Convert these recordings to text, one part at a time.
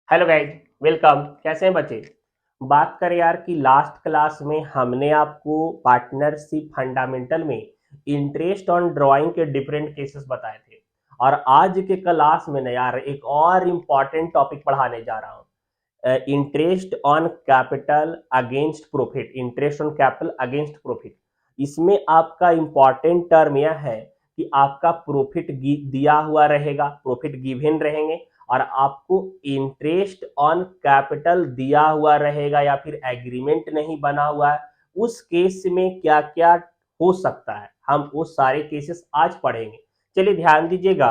Hello guys, welcome. कैसे हैं बच्चे? बात करें यार कि लास्ट क्लास में हमने आपको पार्टनरशिप फंडामेंटल में इंटरेस्ट ऑन ड्राइंग के डिफरेंट केसेस बताए थे। और आज के क्लास में ना यार एक और इम्पॉर्टेंट टॉपिक पढ़ाने जा रहा हूँ। Interest on capital against profit. Interest on capital against profit. इसमें आपका इम्पॉर्टेंट टर्म यह है कि आपका प्रॉफिट दिया हुआ रहेगा, प्रॉफिट गिवन रहेंगे, और आपको इंटरेस्ट ऑन कैपिटल दिया हुआ रहेगा या फिर एग्रीमेंट नहीं बना हुआ है। उस केस में क्या क्या हो सकता है, हम वो सारे केसेस आज पढ़ेंगे। चलिए ध्यान दीजिएगा।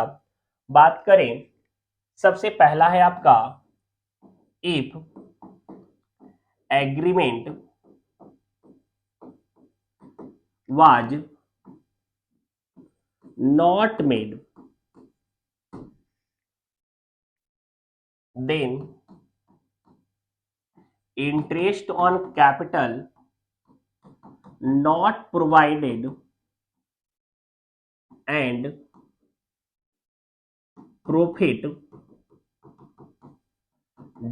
बात करें, सबसे पहला है आपका if agreement was not made then interest on capital not provided and profit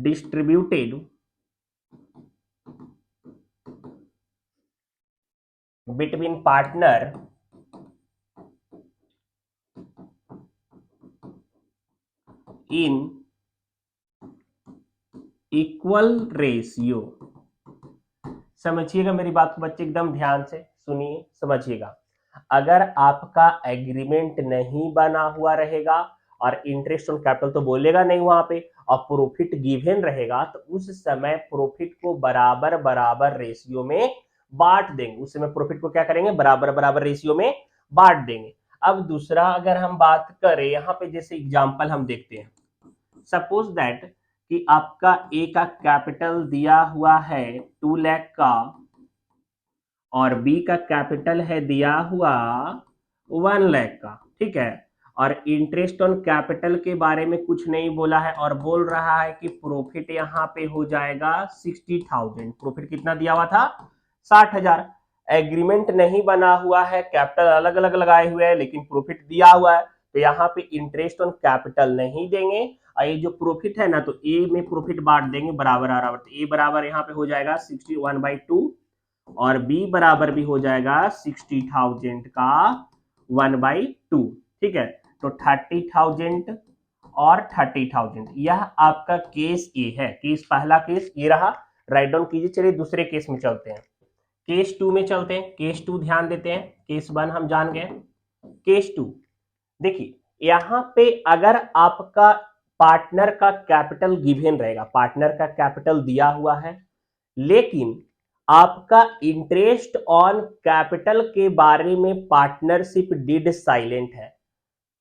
distributed between partner in equal ratio. समझिएगा मेरी बात को बच्चे, एकदम ध्यान से सुनिए, समझिएगा। अगर आपका एग्रीमेंट नहीं बना हुआ रहेगा और इंटरेस्ट ऑन कैपिटल तो बोलेगा नहीं वहां पे, और प्रॉफिट गिवन रहेगा, तो उस समय प्रॉफिट को बराबर बराबर रेशियो में बांट देंगे। उस समय प्रॉफिट को क्या करेंगे? बराबर बराबर रेशियो में बांट देंगे। अब दूसरा अगर हम बात करें, यहाँ पे जैसे एग्जांपल हम देखते हैं, सपोज दैट कि आपका ए का कैपिटल दिया हुआ है 2 लाख का, और बी का कैपिटल है दिया हुआ 1 लाख का, ठीक है। और इंटरेस्ट ऑन कैपिटल के बारे में कुछ नहीं बोला है, और बोल रहा है कि प्रॉफिट यहाँ पे हो जाएगा 60,000। प्रॉफिट कितना दिया हुआ था? 60,000। एग्रीमेंट नहीं बना हुआ है, कैपिटल अलग अलग लगाए हुए हैं, लेकिन प्रॉफिट दिया हुआ है, तो यहाँ पे इंटरेस्ट ऑन कैपिटल नहीं देंगे। और ये जो प्रॉफिट है ना, तो ए में प्रॉफिट बांट देंगे बराबर बराबर। तो ए बराबर यहाँ पे हो जाएगा 61/2, और बी बराबर भी हो जाएगा 60,000 का 1/2, ठीक है। तो 30,000 और 30,000, यह आपका केस ए है। केस पहला केस ये रहा, राइट डाउन कीजिए। चलिए दूसरे केस में चलते हैं, केस टू में चलते हैं। केस टू ध्यान देते हैं, केस वन हम जान गए, केस टू देखिए। यहां पे अगर आपका पार्टनर का कैपिटल गिवन रहेगा, पार्टनर का कैपिटल दिया हुआ है, लेकिन आपका इंटरेस्ट ऑन कैपिटल के बारे में पार्टनरशिप डिड साइलेंट है।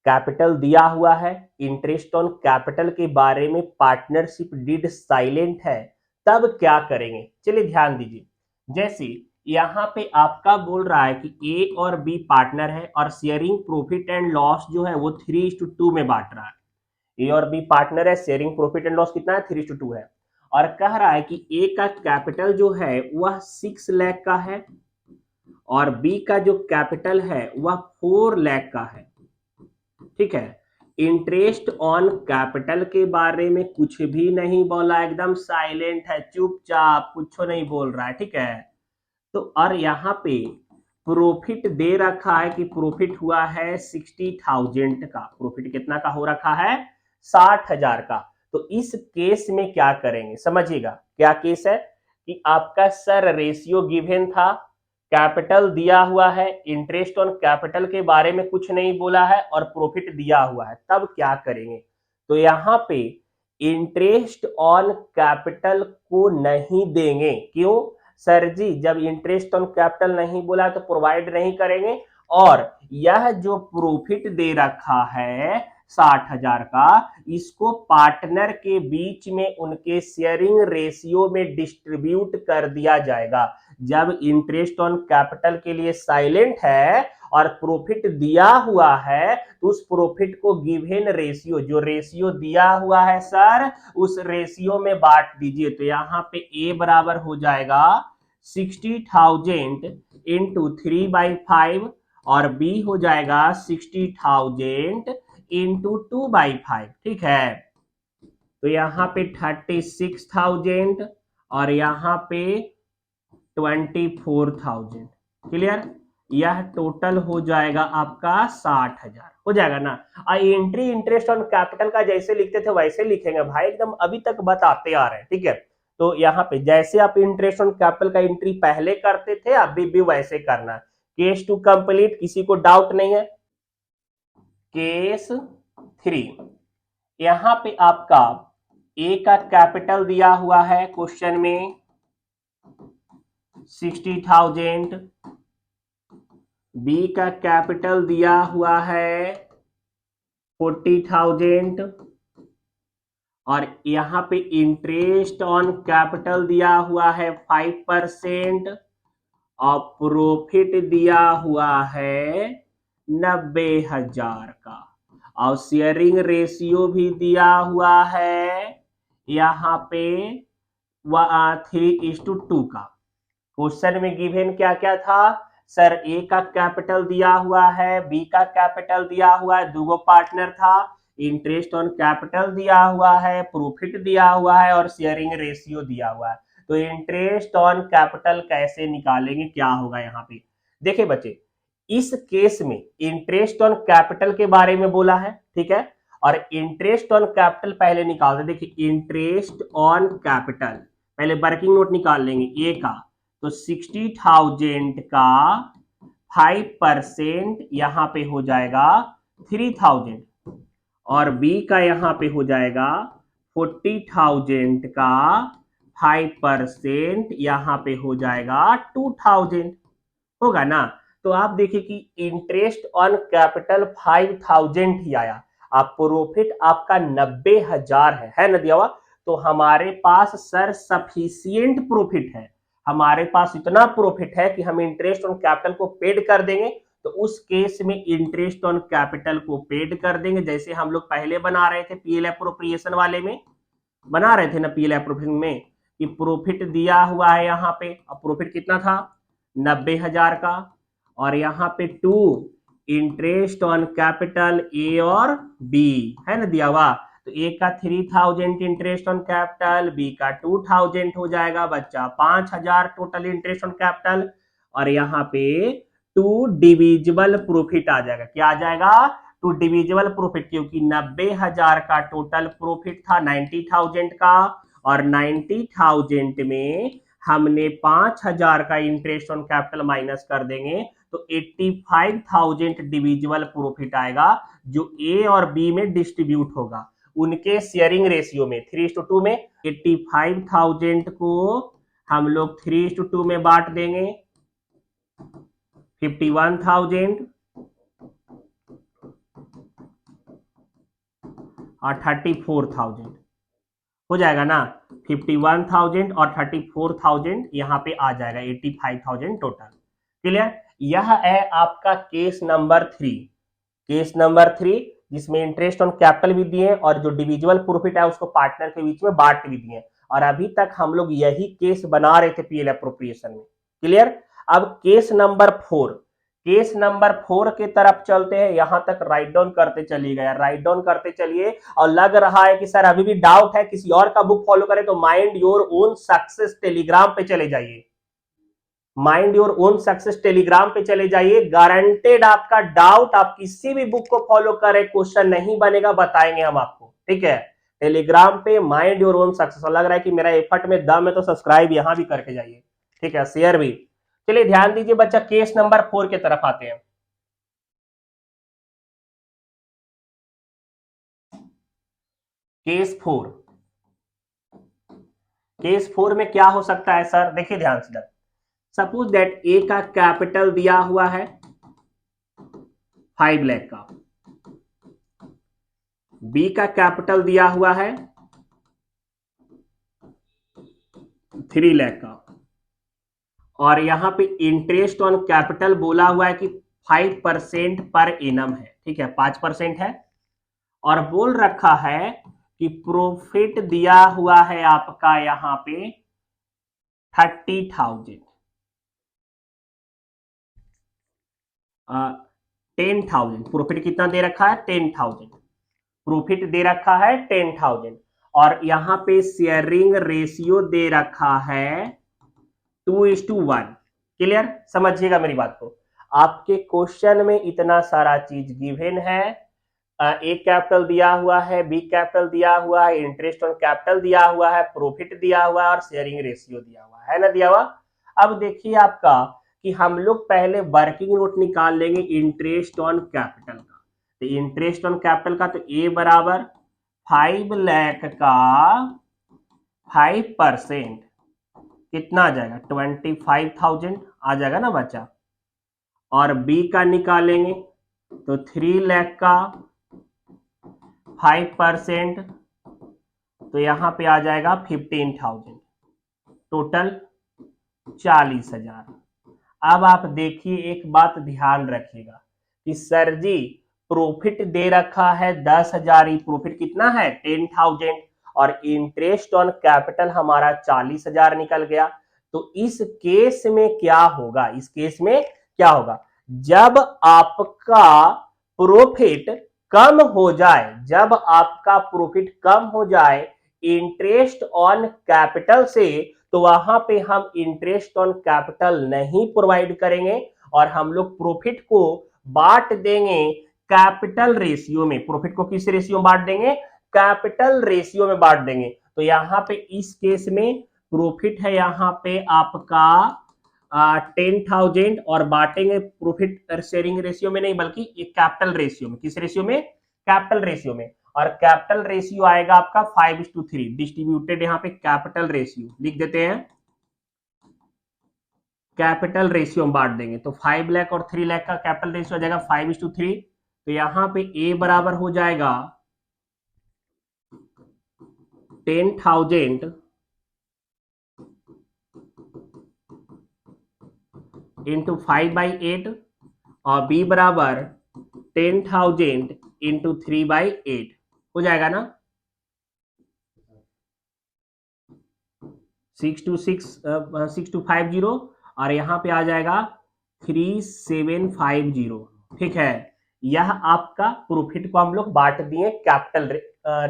कैपिटल दिया हुआ है, इंटरेस्ट ऑन कैपिटल के बारे में पार्टनरशिप डिड साइलेंट है, तब क्या करेंगे? चलिए ध्यान दीजिए। जैसे यहां पे आपका बोल रहा है कि ए और बी पार्टनर है, और शेयरिंग प्रॉफिट एंड लॉस जो है वो 3:2 में बांट रहा है। ए और बी पार्टनर है, शेयरिंग प्रॉफिट एंड लॉस कितना है? 3:2 है। और कह रहा है कि ए का कैपिटल जो है वह 6 लाख का है, और बी का जो कैपिटल है वह 4 लाख का है, ठीक है। इंटरेस्ट ऑन कैपिटल के बारे में कुछ भी नहीं बोला, एकदम साइलेंट है, चुपचाप, कुछ नहीं बोल रहा है, ठीक है। तो और यहाँ पे प्रॉफिट दे रखा है कि प्रॉफिट हुआ है 60,000 का। प्रॉफिट कितना का हो रखा है? 60,000 का। तो इस केस में क्या करेंगे समझिएगा। क्या केस है कि आपका सर रेशियो गिवन था, कैपिटल दिया हुआ है, इंटरेस्ट ऑन कैपिटल के बारे में कुछ नहीं बोला है, और प्रॉफिट दिया हुआ है, तब क्या करेंगे? तो यहाँ पे इंटरेस्ट ऑन कैपिटल को नहीं देंगे। क्यों सर जी? जब इंटरेस्ट ऑन कैपिटल नहीं बोला तो प्रोवाइड नहीं करेंगे। और यह जो प्रॉफिट दे रखा है 60,000 का, इसको पार्टनर के बीच में उनके शेयरिंग रेशियो में डिस्ट्रीब्यूट कर दिया जाएगा। जब इंटरेस्ट ऑन कैपिटल के लिए साइलेंट है और प्रॉफिट दिया हुआ है, तो उस प्रॉफिट को गिवन रेशियो, जो रेशियो दिया हुआ है सर, उस रेशियो में बांट दीजिए। तो यहाँ पे ए बराबर हो जाएगा 60,000 इंटू 3/5, और बी हो जाएगा 60,000 इंटू 2/5, ठीक है। तो यहाँ पे 36,000 और यहाँ पे 24,000। क्लियर? यह टोटल हो जाएगा आपका 60,000 हो जाएगा ना। एंट्री इंटरेस्ट ऑन कैपिटल का जैसे लिखते थे वैसे लिखेंगे भाई, एकदम अभी तक बताते आ रहे हैं, ठीक है। तो यहाँ पे जैसे आप इंटरेस्ट ऑन कैपिटल का एंट्री पहले करते थे अभी भी वैसे करना है। केस 2 कंप्लीट, किसी को डाउट नहीं है। केस 3, यहाँ पे आपका ए का कैपिटल दिया हुआ है क्वेश्चन में 60,000, बी का कैपिटल दिया हुआ है 40,000 और यहाँ पे इंटरेस्ट ऑन कैपिटल दिया हुआ है 5% और प्रॉफिट दिया हुआ है 90,000 का और शेयरिंग रेशियो भी दिया हुआ है यहाँ पे 3:2 का। क्वेश्चन में गिवन क्या क्या था सर? ए का कैपिटल दिया हुआ है, बी का कैपिटल दिया हुआ है, दो पार्टनर था, इंटरेस्ट ऑन कैपिटल दिया हुआ है, प्रॉफिट दिया हुआ है और शेयरिंग रेशियो दिया हुआ है। तो इंटरेस्ट ऑन कैपिटल कैसे निकालेंगे, क्या होगा यहाँ पे? देखिए बच्चे, इस केस में इंटरेस्ट ऑन कैपिटल के बारे में बोला है, ठीक है, और इंटरेस्ट ऑन कैपिटल पहले निकालते। देखिए इंटरेस्ट ऑन कैपिटल पहले वर्किंग नोट निकाल लेंगे ए का, तो 60,000 का 5% यहाँ पे हो जाएगा 3,000 और बी का यहाँ पे हो जाएगा 40,000 का 5% यहाँ पे हो जाएगा 2,000 होगा ना। तो आप देखिए कि इंटरेस्ट ऑन कैपिटल 5,000 ही आया, आप प्रॉफिट आपका 90,000 है ना दिया हुआ। तो हमारे पास सर सफिशियंट प्रॉफिट है, हमारे पास इतना प्रॉफिट है कि हम इंटरेस्ट ऑन कैपिटल को पेड कर देंगे। तो उस केस में इंटरेस्ट ऑन कैपिटल को पेड कर देंगे, जैसे हम लोग पहले बना रहे थे पीएल एप्रोप्रिएशन वाले में, बना रहे थे ना पीएल एप्रोप्रिएशन में कि प्रॉफिट दिया हुआ है यहाँ पे, अब प्रॉफिट कितना था 90,000 का और यहाँ पे 2 इंटरेस्ट ऑन कैपिटल ए और बी है ना दिया हुआ। तो ए का 3,000 इंटरेस्ट ऑन कैपिटल, बी का 2,000 हो जाएगा बच्चा 5,000 टोटल इंटरेस्ट ऑन कैपिटल और यहाँ पे 2 डिविजिबल प्रॉफिट आ जाएगा। क्या आ जाएगा? 2 डिविजिबल प्रॉफिट, क्योंकि 90,000 का टोटल प्रॉफिट था 90,000 का और 90,000 में हमने 5,000 का इंटरेस्ट ऑन कैपिटल माइनस कर देंगे तो 85,000 डिविजिबल प्रॉफिट आएगा जो ए और बी में डिस्ट्रीब्यूट होगा उनके शेयरिंग रेशियो में 3:2 में। 85,000 को हम लोग 3:2 में बांट देंगे, 51,000 और 34,000 हो जाएगा ना। 51,000 और 34,000 यहाँ पे आ जाएगा 85,000 टोटल। क्लियर? यह है आपका केस नंबर 3। केस नंबर 3 जिसमें इंटरेस्ट ऑन कैपिटल भी दिए और जो डिविजिबल प्रॉफिट है उसको पार्टनर के बीच में बांट भी दिए और अभी तक हम लोग यही केस बना रहे थे पीएल एप्रोप्रिएशन में। क्लियर? अब केस नंबर 4, केस नंबर 4 के तरफ चलते हैं। यहां तक राइट डाउन करते चलिएगा, राइट डाउन करते चलिए। और लग रहा है कि सर अभी भी डाउट है, किसी और का बुक फॉलो करें तो mind your own success Telegram पे चले जाइए, mind your own success Telegram पे चले जाइए। गारंटेड आपका डाउट, आप किसी भी बुक को फॉलो करें क्वेश्चन नहीं बनेगा, बताएंगे हम आपको, ठीक है। टेलीग्राम पे माइंड योर ओन सक्सेस। लग रहा है कि मेरा एफर्ट में दम है तो सब्सक्राइब यहां भी करके जाइए, ठीक है, शेयर भी। चलिए ध्यान दीजिए बच्चा, केस नंबर 4 के तरफ आते हैं। केस 4, केस 4 में क्या हो सकता है सर? देखिए ध्यान से, सपोज दैट ए का कैपिटल दिया हुआ है 5 लाख का, बी का कैपिटल दिया हुआ है 3 लाख का और यहां पे इंटरेस्ट ऑन कैपिटल बोला हुआ है कि 5% पर एनम है, ठीक है, 5% है और बोल रखा है कि प्रॉफिट दिया हुआ है आपका यहां पे 30,000, 10,000 प्रॉफिट कितना दे रखा है? 10,000 प्रॉफिट दे रखा है 10,000 और यहां पे शेयरिंग रेशियो दे रखा है 2:1। क्लियर, समझिएगा मेरी बात को। आपके क्वेश्चन में इतना सारा चीज गिवन है, ए कैपिटल दिया हुआ है, बी कैपिटल दिया हुआ है, इंटरेस्ट ऑन कैपिटल दिया हुआ है, प्रॉफिट दिया हुआ है और शेयरिंग रेशियो दिया हुआ है ना, दिया हुआ। अब देखिए आपका कि हम लोग पहले वर्किंग नोट निकाल लेंगे इंटरेस्ट ऑन कैपिटल का। तो इंटरेस्ट ऑन कैपिटल का तो ए बराबर 5 लाख का 5% कितना आ जाएगा, 25,000 आ जाएगा ना बच्चा। और बी का निकालेंगे तो 3 लाख का 5%, तो यहां पे आ जाएगा 15,000, टोटल 40,000। अब आप देखिए, एक बात ध्यान रखिएगा कि सर जी प्रॉफिट दे रखा है 10,000, प्रॉफिट कितना है 10,000, और इंटरेस्ट ऑन कैपिटल हमारा 40,000 निकल गया। तो इस केस में क्या होगा, इस केस में क्या होगा, जब आपका प्रॉफिट कम हो जाए, जब आपका प्रॉफिट कम हो जाए इंटरेस्ट ऑन कैपिटल से, तो वहां पे हम इंटरेस्ट ऑन कैपिटल नहीं प्रोवाइड करेंगे और हम लोग प्रॉफिट को बांट देंगे कैपिटल रेशियो में। प्रॉफिट को किस रेशियो में बांट देंगे, कैपिटल रेशियो में बांट देंगे। तो यहां पे इस केस में प्रॉफिट है यहां पे आपका 10,000 और बांटेंगे प्रॉफिट शेयरिंग रेशियो में नहीं बल्कि कैपिटल रेशियो में। किस रेशियो में, कैपिटल रेशियो में। और कैपिटल रेशियो आएगा आपका 5:3 डिस्ट्रीब्यूटेड, यहां पे कैपिटल रेशियो लिख देते हैं, कैपिटल रेशियो में बांट देंगे। तो 5 लाख और 3 लाख का कैपिटल रेशियो आ जाएगा 5:3। तो यहां पे ए बराबर हो जाएगा 10,000 इंटू 5/8 और बी बराबर 10,000 इंटू 3/8 हो जाएगा ना, 6250 और यहां पे आ जाएगा 3750। ठीक है, यह आपका प्रॉफिट को हम लोग बांट दिए कैपिटल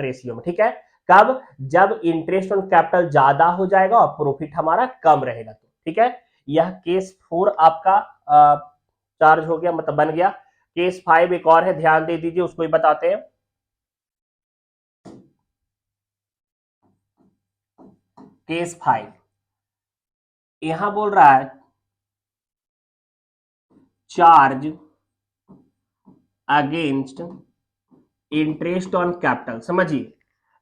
रेशियो में। ठीक है, कब, जब इंटरेस्ट ऑन कैपिटल ज्यादा हो जाएगा और प्रॉफिट हमारा कम रहेगा। तो ठीक है, यह केस 4 आपका चार्ज हो गया, मतलब बन गया। केस 5 एक और है, ध्यान दे दीजिए, उसको ही बताते हैं। केस 5 यहां बोल रहा है charge against interest on capital. समझिए,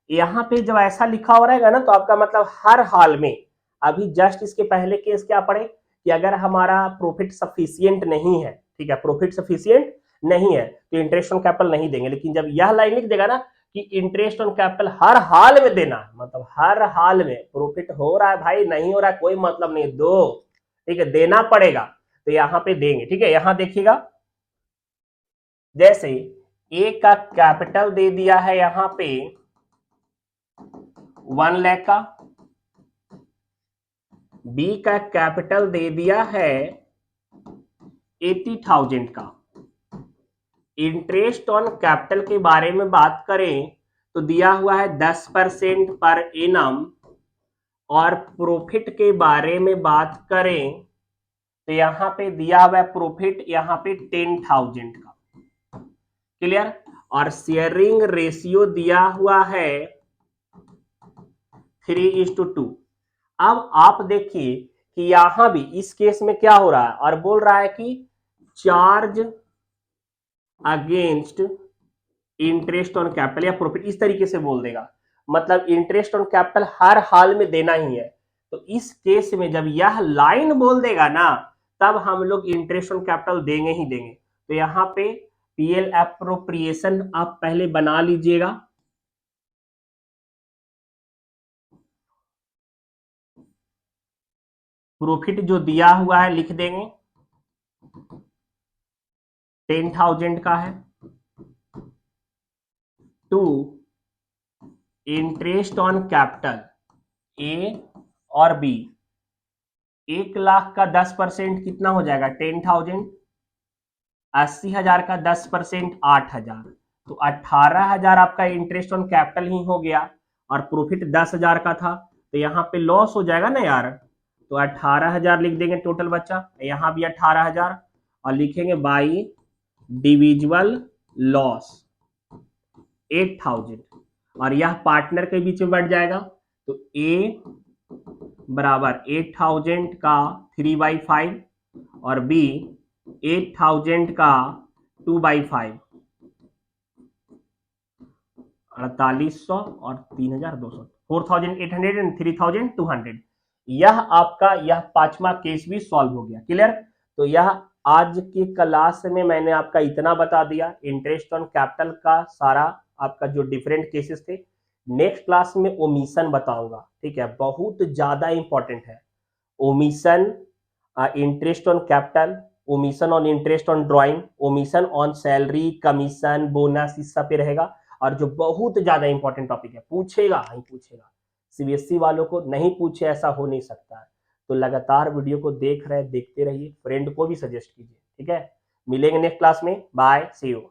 यहां पे जब ऐसा लिखा हो रहेगा ना, तो आपका मतलब हर हाल में, अभी जस्ट इसके पहले केस क्या पढ़े कि अगर हमारा प्रॉफिट सफिशियंट नहीं है, ठीक है, प्रॉफिट सफिशियंट नहीं है तो इंटरेस्ट ऑन कैपिटल नहीं देंगे। लेकिन जब यह लाइन लिख देगा ना कि इंटरेस्ट ऑन कैपिटल हर हाल में देना, मतलब हर हाल में, प्रॉफिट हो रहा है भाई नहीं हो रहा है कोई मतलब नहीं, दो, ठीक है, देना पड़ेगा, तो यहां पे देंगे। ठीक है, यहां देखिएगा, जैसे ए का कैपिटल दे दिया है यहां पे 1 लाख का, बी का कैपिटल दे दिया है 80,000 का। इंटरेस्ट ऑन कैपिटल के बारे में बात करें तो दिया हुआ है 10% पर एनम, और प्रॉफिट के बारे में बात करें तो यहां पे दिया हुआ है प्रॉफिट यहां पे 10,000 का। क्लियर, और शेयरिंग रेशियो दिया हुआ है 3:2। अब आप देखिए कि यहां भी इस केस में क्या हो रहा है, और बोल रहा है कि charge against interest on capital या प्रॉफिट, इस तरीके से बोल देगा, मतलब इंटरेस्ट ऑन कैपिटल हर हाल में देना ही है। तो इस केस में जब यह लाइन बोल देगा ना, तब हम लोग इंटरेस्ट ऑन कैपिटल देंगे ही देंगे। तो यहां पे पीएल एप्रोप्रिएशन आप पहले बना लीजिएगा, प्रॉफिट जो दिया हुआ है लिख देंगे 10,000 का है, to interest on capital A और बी, 1 लाख का 10% कितना हो जाएगा 10,000, 80,000 का 10% 8,000, तो 18,000 आपका इंटरेस्ट ऑन कैपिटल ही हो गया। और प्रॉफिट 10,000 का था, तो यहाँ पे लॉस हो जाएगा ना यार, तो 18,000 लिख देंगे टोटल बच्चा, यहाँ भी 18,000 और लिखेंगे बाई डिविजुअल लॉस 8,000 और यह पार्टनर के बीच में बढ़ जाएगा, तो ए बराबर 8,000 का 3/5 और बी 8,000 का 2/5, 4800 और 3,200, 4,800 एंड 3,200। यह आपका यह पांचवा केस भी सॉल्व हो गया। क्लियर? तो यह आज की क्लास में मैंने आपका इतना बता दिया, इंटरेस्ट ऑन कैपिटल का सारा आपका जो डिफरेंट केसेस थे। नेक्स्ट क्लास में ओमिशन बताऊंगा, ठीक है, बहुत ज्यादा इंपॉर्टेंट है omission, interest on capital, omission on interest on drawing, omission on salary, commission, bonus, इस सब पे रहेगा। और जो बहुत ज्यादा इंपॉर्टेंट टॉपिक है, पूछेगा नहीं पूछेगा, सीबीएसई वालों को नहीं पूछे ऐसा हो नहीं सकता है। तो लगातार वीडियो को देखते रहिए, फ्रेंड को भी सजेस्ट कीजिए, ठीक है। मिलेंगे नेक्स्ट क्लास में, बाय, सी यू।